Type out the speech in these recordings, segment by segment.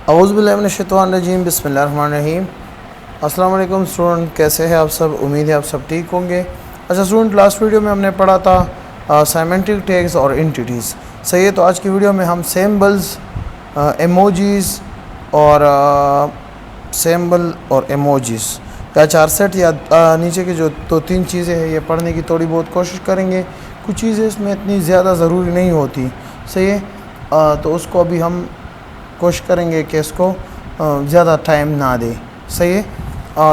औज़ुबिल्लाहिमिनश्शैतानिर्रजीम बिस्मिल्लाहिर्रहमानिर्रहीम। अस्सलाम वालेकुम स्टूडेंट, कैसे हैं आप सब? उम्मीद है आप सब ठीक होंगे। अच्छा स्टूडेंट, लास्ट वीडियो में हमने पढ़ा था सेमेंटिक टैग्स और एंटिटीज़। सही है, तो आज की वीडियो में हम सिंबल्स, एमोजीज़ और सिंबल और एमोजीज़ या चार सेट या नीचे के जो दो तीन चीज़ें हैं ये पढ़ने की थोड़ी बहुत कोशिश करेंगे। कुछ चीज़ें इसमें इतनी ज़्यादा ज़रूरी नहीं होती। सही है, तो उसको अभी हम कोशिश करेंगे कि इसको ज़्यादा टाइम ना दे। सही है,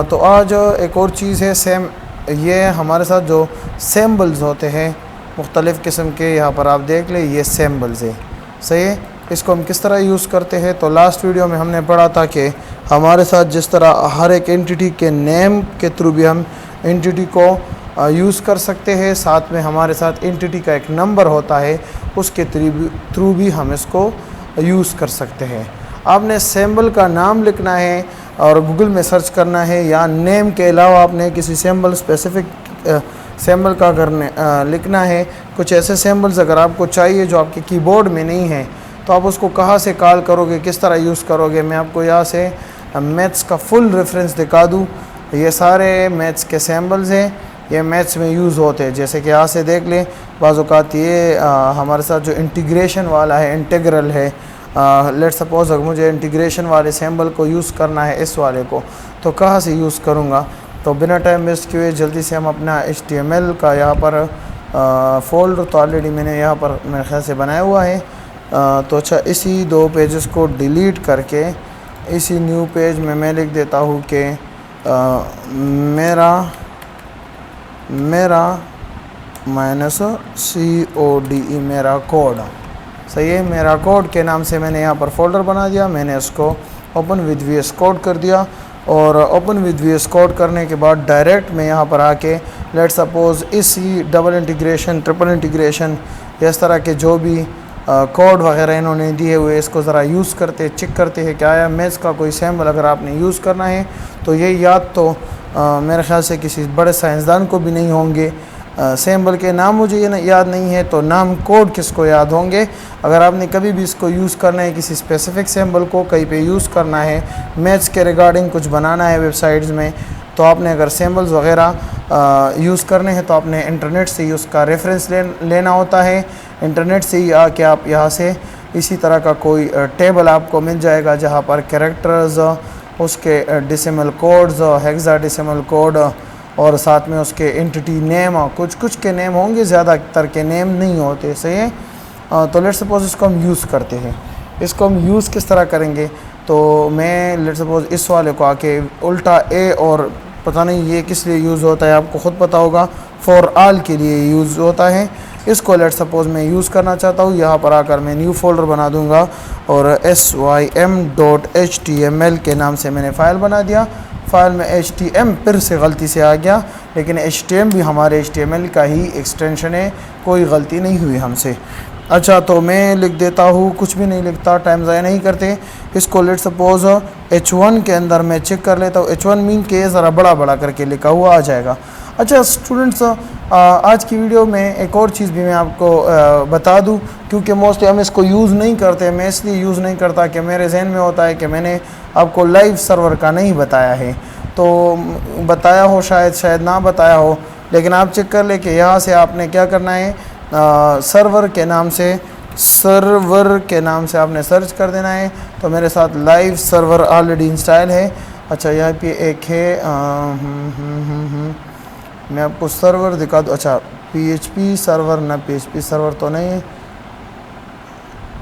तो आज एक और चीज़ है सेम, ये हमारे साथ जो सिंबल्स होते हैं मुख्तलिफ़ किस्म के, यहाँ पर आप देख लें ये सिंबल्स है। सही है, इसको हम किस तरह यूज़ करते हैं। तो लास्ट वीडियो में हमने पढ़ा था कि हमारे साथ जिस तरह हर एक एंटिटी के नेम के थ्रू भी हम एंटिटी को यूज़ कर सकते हैं, साथ में हमारे साथ एंटिटी का एक नंबर होता है उसके थ्रू भी हम इसको यूज़ कर सकते हैं। आपने सिंबल का नाम लिखना है और गूगल में सर्च करना है, या नेम के अलावा आपने किसी सिंबल स्पेसिफिक सिंबल का लिखना है। कुछ ऐसे सिंबल्स अगर आपको चाहिए जो आपके कीबोर्ड में नहीं है, तो आप उसको कहाँ से कॉल करोगे, किस तरह यूज़ करोगे। मैं आपको यहाँ से मैथ्स का फुल रेफरेंस दिखा दूँ। ये सारे मैथ्स के सिंबल्स हैं, ये मैथ्स में यूज़ होते हैं। जैसे कि यहाँ से देख लें, बाज़ औक़ात ये हमारे साथ जो इंटीग्रेशन वाला है, इंटीग्रल है, लेट्स सपोज अगर मुझे इंटीग्रेशन वाले सिंबल को यूज़ करना है इस वाले को, तो कहाँ से यूज़ करूँगा। तो बिना टाइम वेस्ट किए जल्दी से हम अपना HTML का यहाँ पर फोल्डर तो ऑलरेडी मैंने यहाँ पर मेरे ख्याल से बनाया हुआ है। तो अच्छा, इसी दो पेजेस को डिलीट करके इसी न्यू पेज में मैं लिख देता हूँ कि मेरा -CODE मेरा कोड। सही है, मेरा कोड के नाम से मैंने यहाँ पर फोल्डर बना दिया। मैंने इसको ओपन विद VS कोड कर दिया, और ओपन विद VS कोड करने के बाद डायरेक्ट मैं यहाँ पर आके लेट्स सपोज इसी डबल इंटीग्रेशन, ट्रिपल इंटीग्रेशन, इस तरह के जो भी कोड वगैरह इन्होंने दिए हुए, इसको ज़रा यूज़ करते चेक करते हैं क्या आया। मैथ्स का कोई सिंबल अगर आपने यूज़ करना है तो ये याद तो मेरे ख़्याल से किसी बड़े साइंसदान को भी नहीं होंगे। सिंबल के नाम मुझे ये याद नहीं है, तो नाम कोड किसको याद होंगे। अगर आपने कभी भी इसको यूज़ करना है, किसी स्पेसिफिक सिंबल को कहीं पे यूज़ करना है, मैथ्स के रिगार्डिंग कुछ बनाना है वेबसाइट्स में, तो आपने अगर सिंबल्स वगैरह यूज़ करने हैं तो आपने इंटरनेट से ही उसका रेफरेंस लेना होता है। इंटरनेट से ही आके आप यहाँ से इसी तरह का कोई टेबल आपको मिल जाएगा जहाँ पर कैरेक्टर्स, उसके डेसिमल कोड्स, हेक्साडेसिमल कोड, और साथ में उसके एंटिटी नेम, कुछ के नेम होंगे, ज़्यादातर के नेम नहीं होते। सही है, तो लेट्स सपोज इसको हम यूज़ करते हैं। इसको हम यूज़ किस तरह करेंगे, तो मैं लेट्स सपोज इस वाले को आके उल्टा ए, और पता नहीं ये किस लिए यूज़ होता है, आपको ख़ुद पता होगा, फॉर ऑल के लिए यूज़ होता है। इसको लेट्स सपोज मैं यूज़ करना चाहता हूँ, यहाँ पर आकर मैं न्यू फोल्डर बना दूँगा और sym.html के नाम से मैंने फ़ाइल बना दिया। फ़ाइल में HTM फिर से गलती से आ गया, लेकिन HTML भी हमारे HTML का ही एक्सटेंशन है, कोई गलती नहीं हुई हमसे। अच्छा, तो मैं लिख देता हूँ, कुछ भी नहीं लिखता, टाइम ज़ाया नहीं करते। इसको लेट्स सपोज H1 के अंदर मैं चेक कर लेता हूँ। H1 मीन के ज़रा बड़ा करके लिखा हुआ आ जाएगा। अच्छा स्टूडेंट्स, आज की वीडियो में एक और चीज़ भी मैं आपको बता दूं, क्योंकि मोस्टली हम इसको यूज़ नहीं करते। मैं इसलिए यूज़ नहीं करता कि मेरे जहन में होता है कि मैंने आपको लाइव सर्वर का नहीं बताया है, तो बताया हो शायद ना बताया हो, लेकिन आप चेक कर ले कि यहाँ से आपने क्या करना है, सर्वर के नाम से आपने सर्च कर देना है। तो मेरे साथ लाइव सर्वर ऑलरेडी इंस्टॉल है। अच्छा, यहाँ पे एक है, मैं आपको सर्वर दिखा दूँ। अच्छा, PHP सर्वर, ना PHP सर्वर तो नहीं,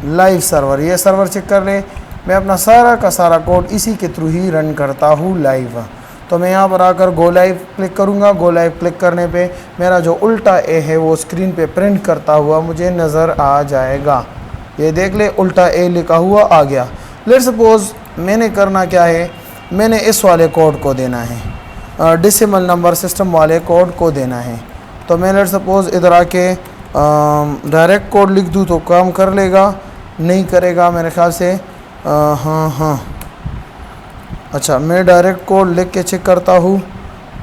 लाइव सर्वर, ये सर्वर चेक कर ले। मैं अपना सारा का सारा कोड इसी के थ्रू ही रन करता हूँ लाइव। तो मैं यहाँ पर आकर गो लाइव क्लिक करूँगा। गो लाइव क्लिक करने पे मेरा जो उल्टा ए है वो स्क्रीन पे प्रिंट करता हुआ मुझे नज़र आ जाएगा। ये देख ले, उल्टा ए लिखा हुआ आ गया। लेट्स सपोज मैंने करना क्या है, मैंने इस वाले कोड को देना है, डेसिमल नंबर सिस्टम वाले कोड को देना है। तो मैं लेट्स सपोज इधर आके डायरेक्ट कोड लिख दूँ तो काम कर लेगा, नहीं करेगा मेरे ख्याल से। हाँ, अच्छा, मैं डायरेक्ट कोड लिख के चेक करता हूँ।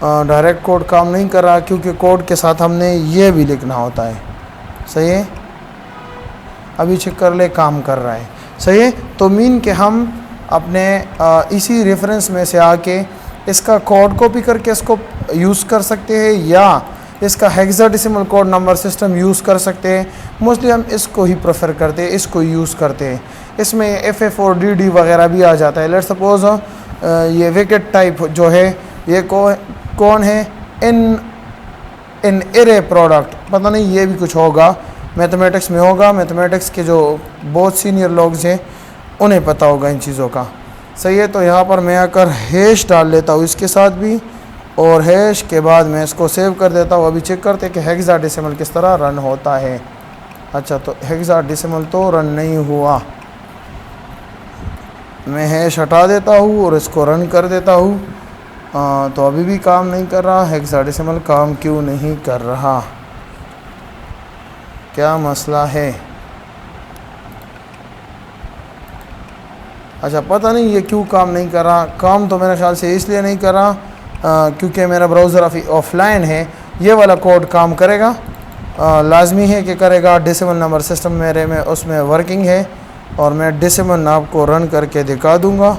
डायरेक्ट कोड काम नहीं कर रहा, क्योंकि कोड के साथ हमने ये भी लिखना होता है। सही है, अभी चेक कर ले, काम कर रहा है। सही है, तो मीन के हम अपने इसी रेफरेंस में से आके इसका कोड कॉपी करके इसको यूज़ कर सकते हैं या इसका hexadecimal code number system use कर सकते हैं। मोस्टली हम इसको ही प्रेफर करते हैं, इसको यूज़ करते हैं। इसमें FF और DD वगैरह भी आ जाता है। लेट्स सपोज ये विकेट टाइप जो है ये कौन है, इन एरे प्रोडक्ट, पता नहीं ये भी कुछ होगा, मैथमेटिक्स में होगा। मैथमेटिक्स के जो बहुत सीनियर लोग हैं उन्हें पता होगा इन चीज़ों का। सही है, तो यहाँ पर मैं आकर हैश डाल लेता हूँ इसके साथ भी, और हैश के बाद मैं इसको सेव कर देता हूँ। अभी चेक करते हैं कि हेक्साडेसिमल किस तरह रन होता है। अच्छा, तो हेक्साडेसिमल तो रन नहीं हुआ। मैं हैश हटा देता हूँ और इसको रन कर देता हूँ। तो अभी भी काम नहीं कर रहा। हेक्साडेसिमल काम क्यों नहीं कर रहा, क्या मसला है? अच्छा, पता नहीं ये क्यों काम नहीं कर रहा। काम तो मेरे ख्याल से इसलिए नहीं कर रहा क्योंकि मेरा ब्राउज़र ऑफलाइन है। ये वाला कोड काम करेगा, लाजमी है कि करेगा। डेसिमल नंबर सिस्टम मेरे में उसमें वर्किंग है और मैं डेसिमल आपको रन करके दिखा दूंगा।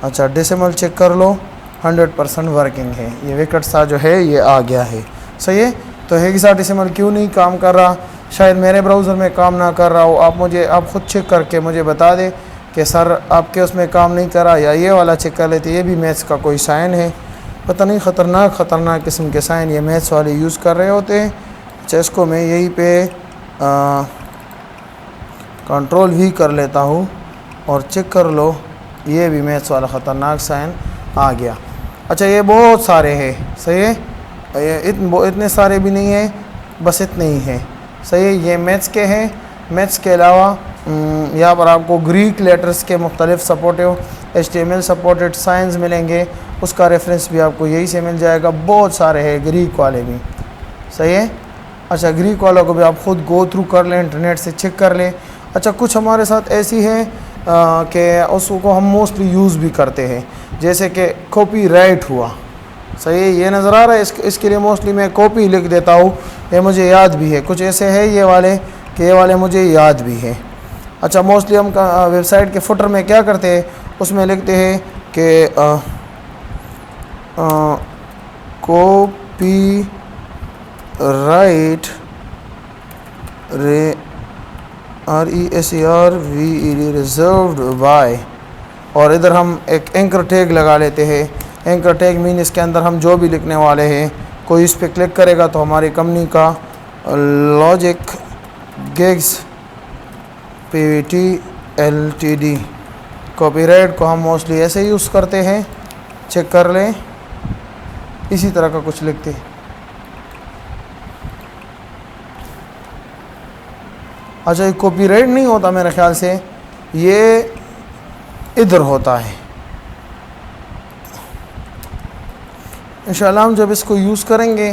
अच्छा, डेसिमल चेक कर लो, 100% वर्किंग है। ये विकेट सा जो है ये आ गया है। सही है, तो हेक्साडेसिमल क्यों नहीं काम कर रहा? शायद मेरे ब्राउज़र में काम ना कर रहा हो। आप ख़ुद चेक करके मुझे बता दें कि सर आपके उसमें काम नहीं कर रहा, या ये वाला चेक कर लेते। ये भी मैथ्स का कोई साइन है, पता नहीं ख़तरनाक किस्म के साइन ये मैथ्स वाले यूज़ कर रहे होते हैं। अच्छा, इसको मैं यहीं पे कंट्रोल V कर लेता हूँ और चेक कर लो, ये भी मैथ्स वाला ख़तरनाक साइन आ गया। अच्छा, ये बहुत सारे हैं। सही है, ये इतने सारे भी नहीं है, बस इतने ही हैं। सही है, ये मैथ्स के हैं। मैथ्स के अलावा यहाँ पर आपको ग्रीक लेटर्स के मुख्तलिफ सपोर्टिव HTML सपोर्टेड साइंस मिलेंगे, उसका रेफरेंस भी आपको यही से मिल जाएगा। बहुत सारे हैं ग्रीक वाले भी। सही है, अच्छा, ग्रीक वालों को भी आप ख़ुद गो थ्रू कर लें, इंटरनेट से चेक कर लें। अच्छा, कुछ हमारे साथ ऐसी है कि उसको हम मोस्टली यूज़ भी करते हैं, जैसे कि कॉपीराइट हुआ। सही है, ये नज़र आ रहा है, इसके लिए मोस्टली मैं कॉपी लिख देता हूँ, ये मुझे याद भी है। कुछ ऐसे है ये वाले मुझे याद भी है। अच्छा, मोस्टली हम वेबसाइट के फुटर में क्या करते हैं, उसमें लिखते हैं कि copyright RESERVED reserved by, और इधर हम एक एंकर टैग लगा लेते हैं। एंकर टैग मीन इसके अंदर हम जो भी लिखने वाले हैं, कोई इस पर क्लिक करेगा तो हमारी कंपनी का logic gigs PVT LTD copyright को हम मोस्टली ऐसे यूज़ करते हैं। चेक कर लें, इसी तरह का कुछ लिखते हैं। अच्छा, ये कॉपीराइट नहीं होता मेरे ख्याल से, ये इधर होता है। इंशाल्लाह हम जब इसको यूज़ करेंगे,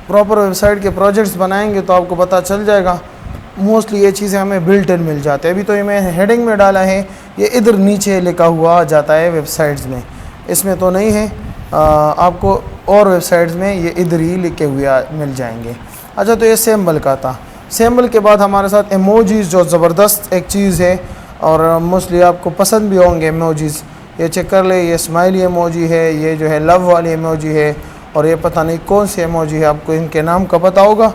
प्रॉपर वेबसाइट के प्रोजेक्ट्स बनाएंगे तो आपको पता चल जाएगा। मोस्टली ये चीज़ें हमें बिल्ट इन मिल जाते हैं। अभी तो ये मैं हेडिंग में डाला है, ये इधर नीचे लिखा हुआ आ जाता है वेबसाइट्स में, इसमें तो नहीं है। आपको और वेबसाइट्स में ये इधर ही लिखे हुए मिल जाएंगे। अच्छा, तो ये सैम्बल का था। सैम्बल के बाद हमारे साथ इमोजीज़, जो ज़बरदस्त एक चीज़ है और मोस्टली आपको पसंद भी होंगे इमोजीज़। ये चेक कर ले, ये स्माइली इमोजी है, ये जो है लव वाली इमोजी है, और ये पता नहीं कौन सी इमोजी है, आपको इनके नाम का पता होगा।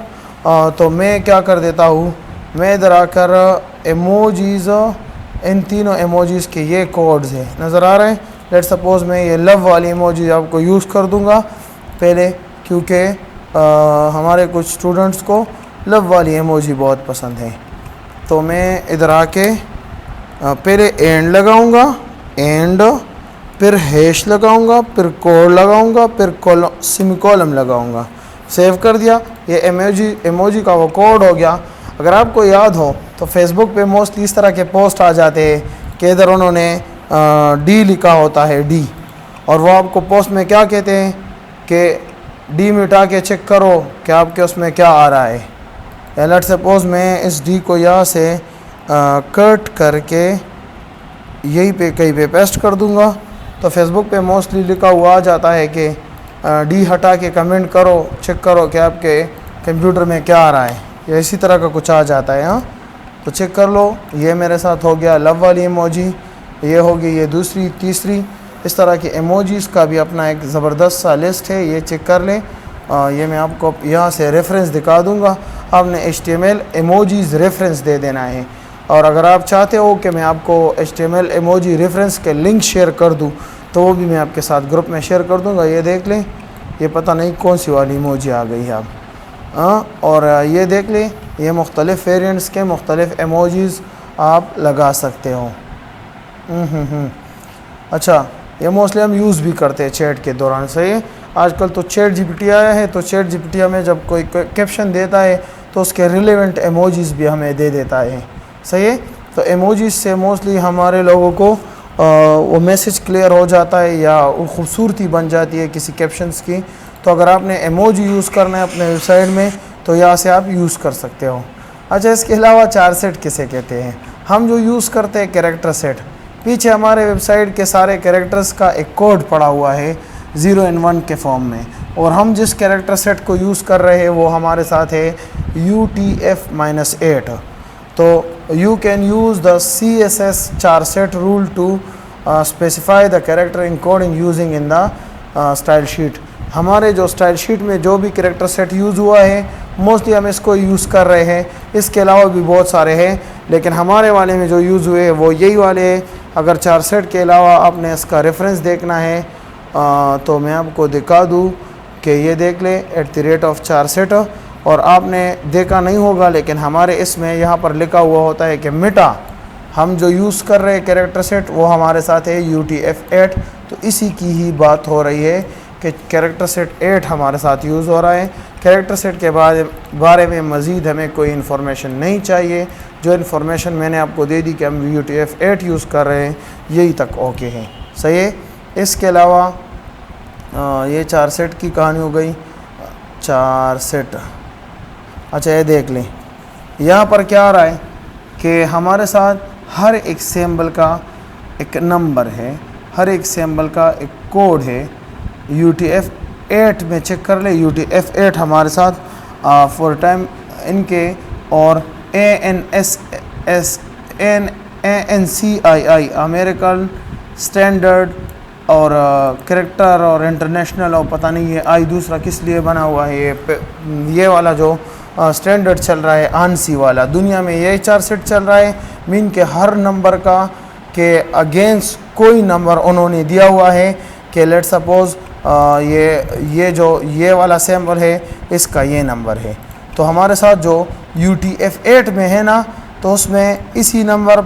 तो मैं क्या कर देता हूँ, मैं इधर आकर इमोजीज़, इन तीनों इमोजीज़ के ये कोड्स हैं, नज़र आ रहे हैं। लेट्स सपोज़ मैं ये लव वाली इमोजी आपको यूज़ कर दूँगा पहले, क्योंकि हमारे कुछ स्टूडेंट्स को लव वाली इमोजी बहुत पसंद है। तो मैं इधर आके पहले एंड लगाऊंगा, एंड, फिर हैश लगाऊंगा, फिर कोड लगाऊंगा, फिर सेमीकोलन लगाऊंगा। सेव कर दिया, ये इमोजी का वो कोड हो गया। अगर आपको याद हो तो फेसबुक पे मोस्टली इस तरह के पोस्ट आ जाते हैं कि इधर उन्होंने डी लिखा होता है, डी, और वो आपको पोस्ट में क्या कहते हैं कि डी मिटा के चेक करो कि आपके उसमें क्या आ रहा है। या लेट्स सपोज मैं इस डी को यहाँ से कट करके यहीं पे कहीं पे पेस्ट कर दूंगा, तो फेसबुक पे मोस्टली लिखा हुआ आ जाता है कि डी हटा के कमेंट करो, चेक करो कि आपके कंप्यूटर में क्या आ रहा है, या इसी तरह का कुछ आ जाता है। हाँ, तो चेक कर लो, ये मेरे साथ हो गया लव वाली इमोजी। ये होगी ये दूसरी तीसरी। इस तरह के इमोजीज़ का भी अपना एक ज़बरदस्त सा लिस्ट है, ये चेक कर लें। ये मैं आपको यहाँ से रेफरेंस दिखा दूँगा, आपने HTML इमोजीज़ रेफरेंस दे देना है। और अगर आप चाहते हो कि मैं आपको HTML इमोजी रेफरेंस के लिंक शेयर कर दूँ तो वो भी मैं आपके साथ ग्रुप में शेयर कर दूँगा। ये देख लें, ये पता नहीं कौन सी वाली इमोजी आ गई है अब। और ये देख लें, ये मुख्तलिफ़ वेरिएंट्स के मुख्तलिफ़ इमोजीज़ आप लगा सकते हो। अच्छा, ये मोस्टली हम यूज़ भी करते हैं चैट के दौरान। सही है, आजकल तो चैट GPT आया है, तो चैट GPT हमें जब कोई कैप्शन देता है तो उसके रिलेवेंट इमोजीज़ भी हमें दे देता है। सही है, तो इमोजीज़ से मोस्टली हमारे लोगों को वो मैसेज क्लियर हो जाता है या वो खूबसूरती बन जाती है किसी कैप्शंस की। तो अगर आपने इमोजी यूज़ करना है अपने वेबसाइट में तो यहाँ से आप यूज़ कर सकते हो। अच्छा, इसके अलावा चार सेट किसे कहते हैं? हम जो यूज़ करते हैं कैरेक्टर सेट, पीछे हमारे वेबसाइट के सारे कैरेक्टर्स का एक कोड पड़ा हुआ है 0 और 1 के फॉर्म में, और हम जिस कैरेक्टर सेट को यूज़ कर रहे हैं वो हमारे साथ है UTF-8। तो you can use the CSS charset rule to specify the character encoding using in the style sheet. हमारे जो स्टाइल शीट में जो भी कैरेक्टर सेट यूज़ हुआ है मोस्टली हम इसको यूज़ कर रहे हैं। इसके अलावा भी बहुत सारे हैं, लेकिन हमारे वाले में जो यूज़ हुए हैं वो यही वाले हैं। अगर चार सेट के अलावा आपने इसका रेफरेंस देखना है तो मैं आपको दिखा दूँ कि ये देख ले @चार सेट। और आपने देखा नहीं होगा, लेकिन हमारे इसमें यहाँ पर लिखा हुआ होता है कि मिटा, हम जो यूज़ कर रहे हैं कैरेक्टर सेट वो हमारे साथ है UTF-8। तो इसी की ही बात हो रही है कि कैरेक्टर सेट 8 हमारे साथ यूज़ हो रहा है। कैरेक्टर सेट के बारे में मज़ीद हमें कोई इन्फॉर्मेशन नहीं चाहिए। जो इन्फॉर्मेशन मैंने आपको दे दी कि हम UTF-8 यूज़ कर रहे हैं, यही तक ओके है। सही है, इसके अलावा ये चार सेट की कहानी हो गई। चार सेट, अच्छा ये देख लें, यहाँ पर क्या आ रहा है कि हमारे साथ हर एक सिंबल का एक नंबर है, हर एक सिंबल का एक कोड है। UTF-8 में चेक कर ले, UTF-8 हमारे साथ फॉर टाइम इनके और ANSI अमेरिकन स्टैंडर्ड और कैरेक्टर और इंटरनेशनल और पता नहीं ये आई दूसरा किस लिए बना हुआ है। ये वाला जो स्टैंडर्ड चल रहा है ANSI वाला, दुनिया में ये चार सेट चल रहा है। मीन के हर नंबर का के अगेंस्ट कोई नंबर उन्होंने दिया हुआ है कि लेट सपोज़ ये वाला सिंबल है, इसका ये नंबर है। तो हमारे साथ जो UTF-8 में है ना, तो उसमें इसी नंबर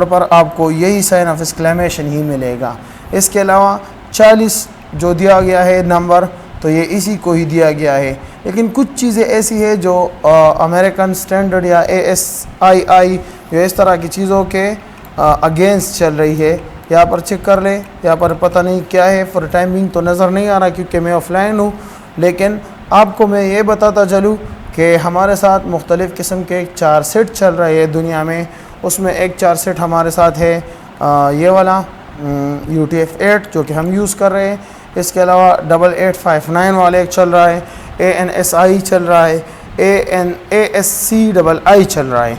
पर आपको यही साइन ऑफ एक्सक्लेमेशन ही मिलेगा। इसके अलावा 40 जो दिया गया है नंबर, तो ये इसी को ही दिया गया है। लेकिन कुछ चीज़ें ऐसी है जो अमेरिकन स्टैंडर्ड या ASII जो इस तरह की चीज़ों के अगेंस्ट चल रही है। यहाँ पर चेक कर ले, यहाँ पर पता नहीं क्या है, फॉर टाइमिंग तो नज़र नहीं आ रहा क्योंकि मैं ऑफलाइन हूँ। लेकिन आपको मैं ये बताता चलूँ कि हमारे साथ मुख्तलिफ़ किस्म के चार सेट चल रहे हैं दुनिया में। उसमें एक चार सेट हमारे साथ है ये वाला UTF-8 जो कि हम यूज़ कर रहे हैं। इसके अलावा 8859 वाले एक चल रहा है, ANSI चल रहा है, ASCII चल रहा है।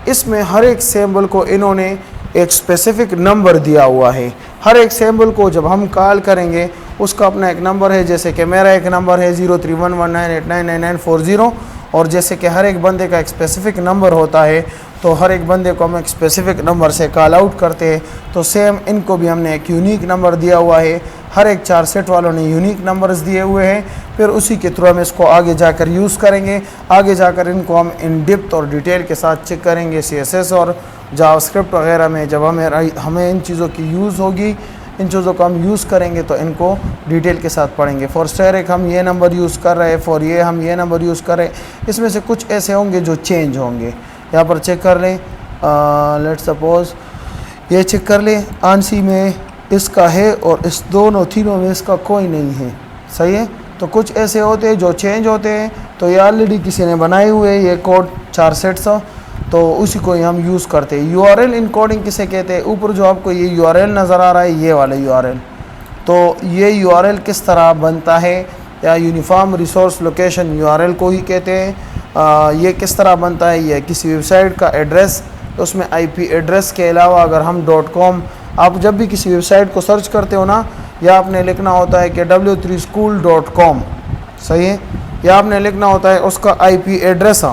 इसमें हर एक सिंबल को इन्होंने एक स्पेसिफिक नंबर दिया हुआ है। हर एक सिंबल को जब हम कॉल करेंगे उसका अपना एक नंबर है। जैसे कि मेरा एक नंबर है 0311989940, और जैसे कि हर एक बंदे का एक स्पेसिफिक नंबर होता है, तो हर एक बंदे को हम एक स्पेसिफिक नंबर से कॉल आउट करते हैं। तो सेम इनको भी हमने एक यूनिक नंबर दिया हुआ है। हर एक चार सेट वालों ने यूनिक नंबर्स दिए हुए हैं। फिर उसी के थ्रू हम इसको आगे जाकर यूज़ करेंगे। आगे जाकर इनको हम इन डेप्थ और डिटेल के साथ चेक करेंगे CSS और जावास्क्रिप्ट वगैरह में। जब हमें इन चीज़ों की यूज़ होगी, इन चीज़ों को हम यूज़ करेंगे तो इनको डिटेल के साथ पढ़ेंगे। फॉर स्टेरिक हम ये नंबर यूज़ कर रहे हैं, फॉर ये हम ये नंबर यूज़ कर रहे हैं। इसमें से कुछ ऐसे होंगे जो चेंज होंगे। यहाँ पर चेक कर लें, लेट सपोज़ ये चेक कर लें, ANSI में इसका है और इस तीनों में इसका कोई नहीं है। सही है, तो कुछ ऐसे होते हैं जो चेंज होते हैं। तो ये ऑलरेडी किसी ने बनाए हुए ये कोड चार सेट्स, तो उसी को ही हम यूज़ करते हैं। URL इनकोडिंग किसे कहते हैं? ऊपर जो आपको ये URL नज़र आ रहा है, ये वाला URL, तो ये URL किस तरह बनता है, या यूनिफॉर्म रिसोर्स लोकेशन URL को ही कहते हैं। ये किस तरह बनता है? ये किसी वेबसाइट का एड्रेस तो उसमें IP एड्रेस के अलावा अगर हम .com, आप जब भी किसी वेबसाइट को सर्च करते हो ना, या आपने लिखना होता है कि w3school.com, सही है, या आपने लिखना होता है उसका IP एड्रेस,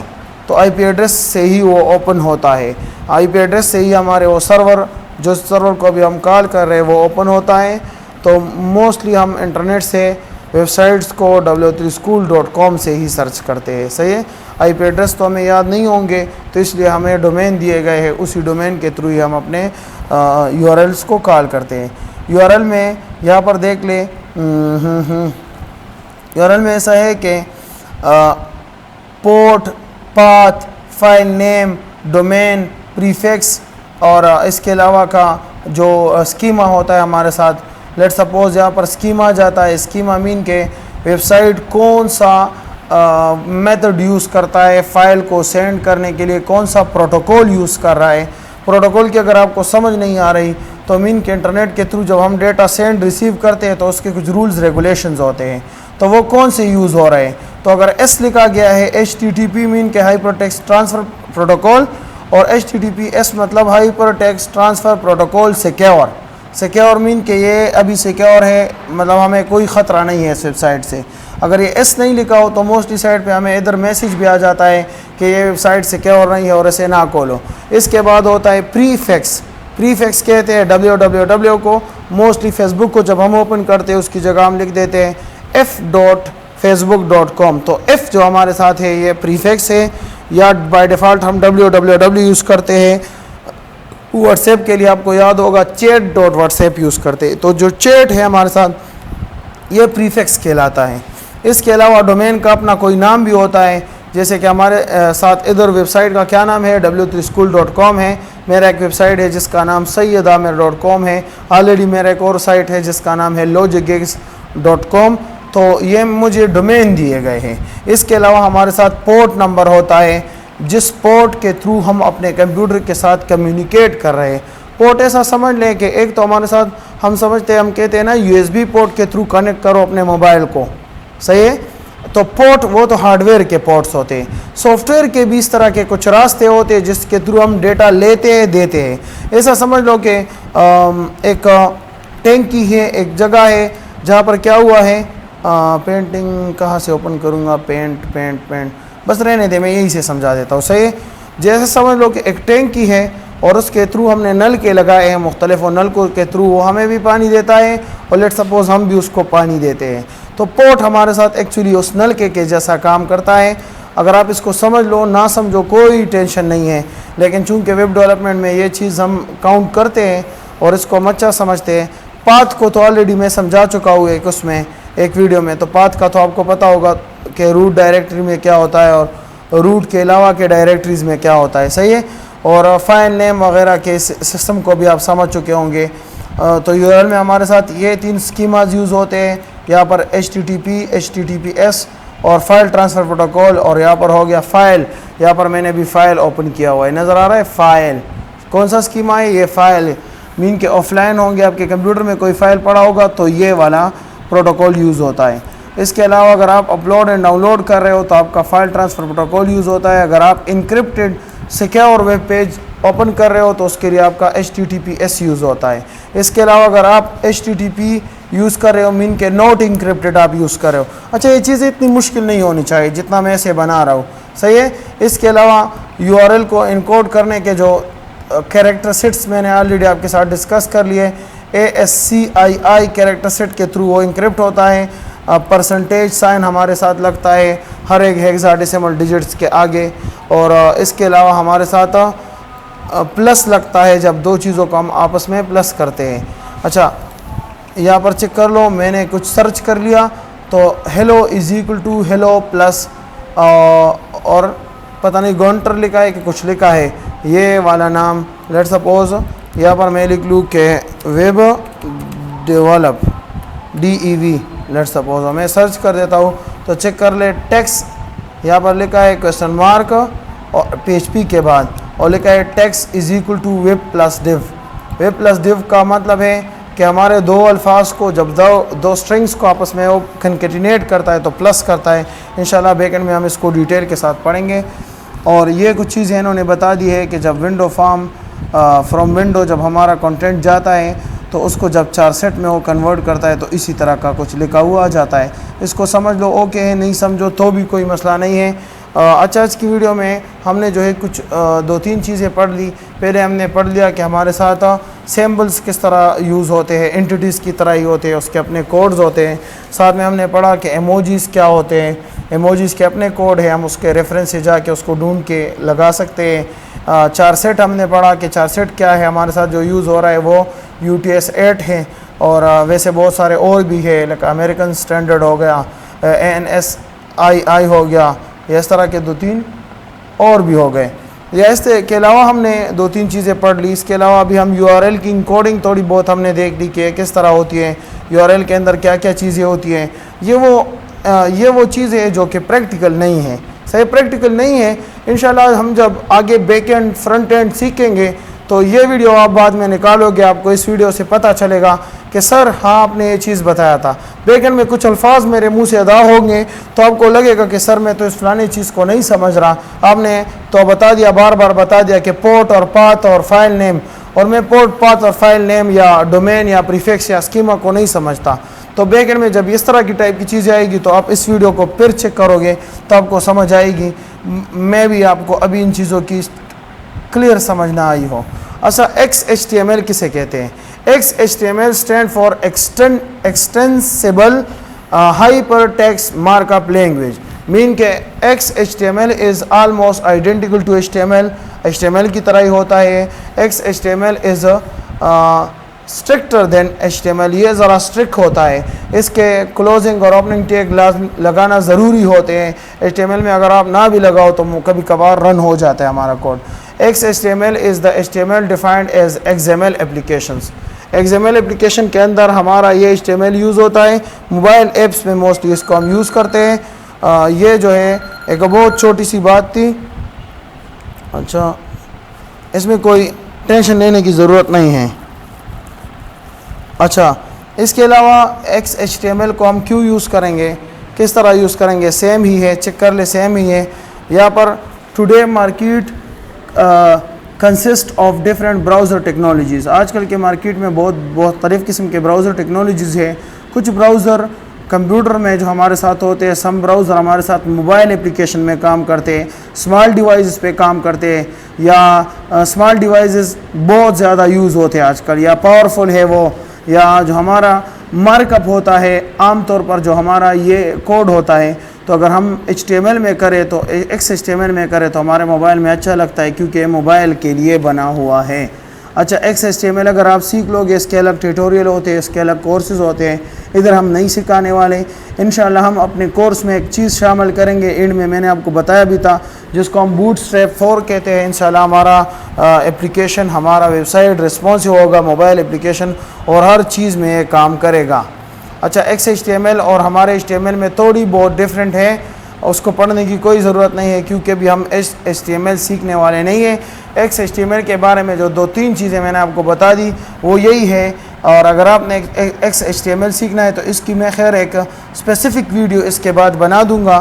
तो IP एड्रेस से ही वो ओपन होता है। IP एड्रेस से ही हमारे वो सर्वर, जो सर्वर को अभी हम कॉल कर रहे हैं, वो ओपन होता है। तो मोस्टली हम इंटरनेट से वेबसाइट्स को w3school.com से ही सर्च करते हैं, सही है। IP एड्रेस तो हमें याद नहीं होंगे, तो इसलिए हमें डोमेन दिए गए हैं, उसी डोमेन के थ्रू ही हम अपने URLs को कॉल करते हैं। URL में यहाँ पर देख ले, URL में ऐसा है कि port, path, file name, domain, prefix और इसके अलावा का जो स्कीमा होता है हमारे साथ। लेट सपोज यहाँ पर स्कीमा जाता है। स्कीमा मीन के वेबसाइट कौन सा मेथड यूज़ करता है, फाइल को सेंड करने के लिए कौन सा प्रोटोकॉल यूज़ कर रहा है। प्रोटोकॉल की अगर आपको समझ नहीं आ रही तो मीन के इंटरनेट के थ्रू जब हम डेटा सेंड रिसीव करते हैं तो उसके कुछ रूल्स रेगुलेशंस होते हैं, तो वो कौन से यूज़ हो रहे हैं। तो अगर एस लिखा गया है HTTP मीन के हाइपरटेक्स्ट ट्रांसफ़र प्रोटोकॉल, और HTTPS मतलब hypertext transfer protocol secure mean के ये अभी सिक्योर है, मतलब हमें कोई ख़तरा नहीं है इस वेबसाइट से। अगर ये एस नहीं लिखा हो तो मोस्टली साइट पे हमें इधर मैसेज भी आ जाता है कि ये वेबसाइट सिक्योर नहीं है और इसे ना खोलो। इसके बाद होता है प्रीफिक्स कहते हैं www को। मोस्टली फेसबुक को जब हम ओपन करते हैं उसकी जगह हम लिख देते हैं f.facebook.com, तो f जो हमारे साथ है ये प्रीफिक्स है, या बाय डिफ़ॉल्ट हम www यूज़ करते हैं। व्हाट्सएप के लिए आपको याद होगा chat.whatsapp यूज़ करते हैं, तो जो चैट है हमारे साथ ये प्रीफिक्स कहलाता है। इसके अलावा डोमेन का अपना कोई नाम भी होता है, जैसे कि हमारे साथ इधर वेबसाइट का क्या नाम है, w3school.com है। मेरा एक वेबसाइट है जिसका नाम sayyidamer.com है। ऑलरेडी मेरा एक और साइट है जिसका नाम है logicgigs.com, तो ये मुझे डोमेन दिए गए हैं। इसके अलावा हमारे साथ पोर्ट नंबर होता है, जिस पोर्ट के थ्रू हम अपने कंप्यूटर के साथ कम्युनिकेट कर रहे हैं। पोर्ट ऐसा समझ लें कि एक तो हमारे साथ हम समझते हैं, हम कहते हैं ना USB पोर्ट के थ्रू कनेक्ट करो अपने मोबाइल को, सही है। तो पोर्ट वो तो हार्डवेयर के पोर्ट्स होते हैं। सॉफ्टवेयर के भी इस तरह के कुछ रास्ते होते हैं जिसके थ्रू हम डेटा लेते हैं, देते हैं। ऐसा समझ लो कि एक टैंकी है, एक जगह है जहाँ पर क्या हुआ है, पेंटिंग कहाँ से ओपन करूँगा, पेंट बस रहने दे, मैं यही से समझा देता हूँ, सही है। जैसे समझ लो कि एक टैंकी है और उसके थ्रू हमने नल के लगाए हैं मुख्तलिफ, और नल के थ्रू वो हमें भी पानी देता है और लेट सपोज हम भी उसको पानी देते हैं। तो पोर्ट हमारे साथ एक्चुअली उस नल के जैसा काम करता है। अगर आप इसको समझ लो, ना समझो, कोई टेंशन नहीं है, लेकिन चूंकि वेब डेवलपमेंट में ये चीज़ हम काउंट करते हैं और इसको हम अच्छा समझते हैं। पाथ को तो ऑलरेडी मैं समझा चुका हूँ उसमें एक वीडियो में, तो पाथ का तो आपको पता होगा कि रूट डायरेक्टरी में क्या होता है और रूट के अलावा के डायरेक्टरीज़ में क्या होता है, सही है। और फाइल नेम वगैरह के सिस्टम को भी आप समझ चुके होंगे। तो URL में हमारे साथ ये 3 स्कीमाज यूज़ होते हैं। यहाँ पर HTTP, HTTPS और फाइल ट्रांसफ़र प्रोटोकॉल, और यहाँ पर हो गया फाइल। यहाँ पर मैंने भी फ़ाइल ओपन किया हुआ है, नज़र आ रहा है फाइल। कौन सा स्कीमा है, ये फ़ाइल मीन के ऑफलाइन होंगे, आपके कंप्यूटर में कोई फ़ाइल पड़ा होगा तो ये वाला प्रोटोकॉल यूज़ होता है। इसके अलावा अगर आप अपलोड एंड डाउनलोड कर रहे हो तो आपका फ़ाइल ट्रांसफ़र प्रोटोकॉल यूज़ होता है। अगर आप encrypted secure web page open कर रहे हो तो उसके लिए आपका HTTPS यूज़ होता है। इसके अलावा अगर आप HTTP यूज़ कर रहे हो मीन के नॉट इंक्रिप्टेड आप यूज़ कर रहे हो। अच्छा, ये चीज़ें इतनी मुश्किल नहीं होनी चाहिए जितना मैं इसे बना रहा हूँ, सही है। इसके अलावा URL को इनकोड करने के जो कैरेक्टर सेट्स मैंने ऑलरेडी आपके साथ डिस्कस कर लिए। ASCII कैरेक्टर सेट के थ्रू वो इंक्रिप्ट होता है। परसेंटेज साइन हमारे साथ लगता है हर एक हेक्साडेसिमल डिजिट्स के आगे, और इसके अलावा हमारे साथ प्लस लगता है जब दो चीज़ों को हम आपस में प्लस करते हैं। अच्छा, यहाँ पर चेक कर लो, मैंने कुछ सर्च कर लिया तो hello is equal to hello plus और पता नहीं गॉन्टर लिखा है कि कुछ लिखा है, ये वाला नाम। लेट सपोज यहाँ पर मैं लिख लूँ कि web develop DEV, let suppose मैं सर्च कर देता हूँ तो चेक कर ले। टेक्स्ट यहाँ पर लिखा है क्वेश्चन मार्क और PHP के बाद, और लिखा है text is equal to web plus div. Web plus div का मतलब है कि हमारे दो अल्फाज को जब दो स्ट्रिंग्स को आपस में वो कन्केटिनेट करता है तो प्लस करता है। इंशाल्लाह बैकेंड में हम इसको डिटेल के साथ पढ़ेंगे। और ये कुछ चीज़ें इन्होंने बता दी है कि जब विंडो फॉर्म फ्रॉम विंडो जब हमारा कंटेंट जाता है तो उसको जब चारसेट में वो कन्वर्ट करता है तो इसी तरह का कुछ लिखा हुआ जाता है। इसको समझ लो ओके है, नहीं समझो तो भी कोई मसला नहीं है। अच्छा, आज की वीडियो में हमने जो है कुछ 2-3 चीज़ें पढ़ ली। पहले हमने पढ़ लिया कि हमारे साथ सिंबल्स किस तरह यूज़ होते हैं, एंटिटीज़ की तरह ही होते हैं, उसके अपने कोड्स होते हैं। साथ में हमने पढ़ा कि इमोजीज़ क्या होते हैं, इमोजीज़ के अपने कोड है, हम उसके रेफरेंस से जाके उसको ढूंढ के लगा सकते हैं। चारसेट हमने पढ़ा कि चारसेट क्या है, हमारे साथ जो यूज़ हो रहा है वो UTS 8 है, और वैसे बहुत सारे और भी है, लाइक अमेरिकन स्टैंडर्ड हो गया, ANSI हो गया, इस तरह के 2-3 और भी हो गए। या इसके अलावा हमने 2-3 चीज़ें पढ़ ली। इसके अलावा अभी हम URL की इंकोडिंग थोड़ी बहुत हमने देख ली कि किस तरह होती है, URL के अंदर क्या क्या चीज़ें होती हैं। ये वो चीज़ें हैं जो कि प्रैक्टिकल नहीं है, सही प्रैक्टिकल नहीं है। इंशाल्लाह हम जब आगे बैक एंड फ्रंट एंड सीखेंगे तो ये वीडियो आप बाद में निकालोगे, आपको इस वीडियो से पता चलेगा कि सर हाँ आपने ये चीज़ बताया था। बैक एंड में कुछ अल्फाज मेरे मुंह से अदा होंगे तो आपको लगेगा कि सर मैं तो इस फलानी चीज़ को नहीं समझ रहा, आपने तो बता दिया, बार बार बता दिया कि पोर्ट और पाथ और फाइल नेम, और मैं पोर्ट पाथ और फाइल नेम या डोमेन या प्रीफिक्स या स्कीमा को नहीं समझता। तो बैक एंड में जब इस तरह की टाइप की चीज़ें आएगी तो आप इस वीडियो को फिर चेक करोगे तो आपको समझ आएगी। मैं भी आपको अभी इन चीज़ों की क्लियर समझ ना आई हो। अच्छा, XHTML किसे कहते हैं? XHTML stand for extensible hypertext markup language. Mean के XHTML is almost identical to HTML, HTML की तरह ही होता है। XHTML इज़ स्ट्रिक्टर देन HTML, ये ज़रा स्ट्रिक्ट होता है। इसके क्लोजिंग और ओपनिंग टैग लगाना ज़रूरी होते हैं। HTML में अगर आप ना भी लगाओ तो कभी कभार रन हो जाता है हमारा कोड। XHTML is the HTML defined as XML applications. XML application के अंदर हमारा ये HTML यूज़ होता है। मोबाइल ऐप्स में मोस्टली इसको हम यूज़ करते हैं। ये जो है एक बहुत छोटी सी बात थी। अच्छा, इसमें कोई टेंशन लेने की ज़रूरत नहीं है। अच्छा, इसके अलावा XHTML को हम क्यों यूज़ करेंगे, किस तरह यूज़ करेंगे, सेम ही है, चेक कर ले, सेम ही है। यहाँ पर today market consist of different browser technologies. आजकल के मार्केट में बहुत मुख्तलिफ़ किस्म के ब्राउज़र टेक्नोलॉजीज़ है। कुछ ब्राउज़र कंप्यूटर में जो हमारे साथ होते हैं, सम ब्राउज़र हमारे साथ मोबाइल एप्लीकेशन में काम करते हैं, स्मॉल डिवाइसेस पे काम करते हैं, या स्मॉल डिवाइसेस बहुत ज़्यादा यूज़ होते हैं आजकल, या पावरफुल है वो, या जो हमारा मार्कअप होता है आमतौर पर जो हमारा ये कोड होता है, तो अगर हम HTML में करें तो XHTML में करें तो हमारे मोबाइल में अच्छा लगता है क्योंकि मोबाइल के लिए बना हुआ है। अच्छा, XHTML अगर आप सीख लोगे, इसके अलग ट्यूटोरियल होते हैं, इसके अलग कोर्सेज होते हैं, इधर हम नहीं सिखाने वाले। इंशाल्लाह हम अपने कोर्स में एक चीज़ शामिल करेंगे, एंड में मैंने आपको बताया भी था, जिसको हम बूटस्ट्रैप 4 कहते हैं। इंशाल्लाह हमारा एप्लीकेशन, हमारा वेबसाइट रिस्पॉन्सिव होगा, मोबाइल एप्लीकेशन, और हर चीज़ में ये काम करेगा। अच्छा, XHTML और हमारे HTML में थोड़ी बहुत डिफरेंट है, उसको पढ़ने की कोई ज़रूरत नहीं है क्योंकि अभी हम HTML सीखने वाले नहीं हैं। XHTML के बारे में जो 2-3 चीज़ें मैंने आपको बता दी वो यही है, और अगर आपने XHTML सीखना है तो इसकी मैं खैर एक स्पेसिफ़िक वीडियो इसके बाद बना दूंगा।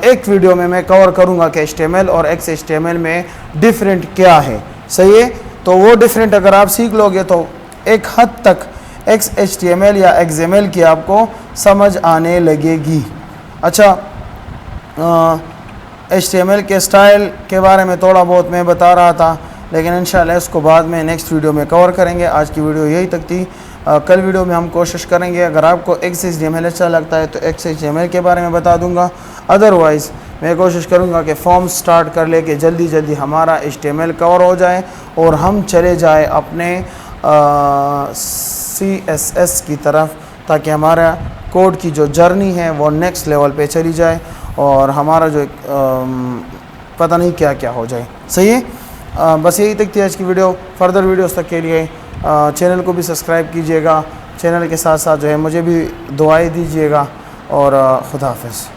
एक वीडियो में मैं कवर करूंगा कि HTML और XHTML में डिफरेंट क्या है, सही है। तो वो डिफरेंट अगर आप सीख लोगे तो एक हद तक XHTML या XML की आपको समझ आने लगेगी। अच्छा, HTML के स्टाइल के बारे में थोड़ा बहुत मैं बता रहा था, लेकिन इंशाल्लाह इसको बाद में नेक्स्ट वीडियो में कवर करेंगे। आज की वीडियो यही तक थी। कल वीडियो में हम कोशिश करेंगे, अगर आपको XHTML अच्छा लगता है तो XHTML के बारे में बता दूंगा, अदरवाइज़ मैं कोशिश करूंगा कि फॉर्म स्टार्ट कर ले कि जल्दी जल्दी हमारा HTML कवर हो जाए और हम चले जाए अपने CSS की तरफ, ताकि हमारा कोड की जो जर्नी है वो नेक्स्ट लेवल पे चली जाए और हमारा जो पता नहीं क्या क्या हो जाए, सही है। बस यही तक थी आज की वीडियो। फर्दर वीडियोस तक के लिए चैनल को भी सब्सक्राइब कीजिएगा, चैनल के साथ साथ जो है मुझे भी दुआएं दीजिएगा, और खुदा हाफिज़।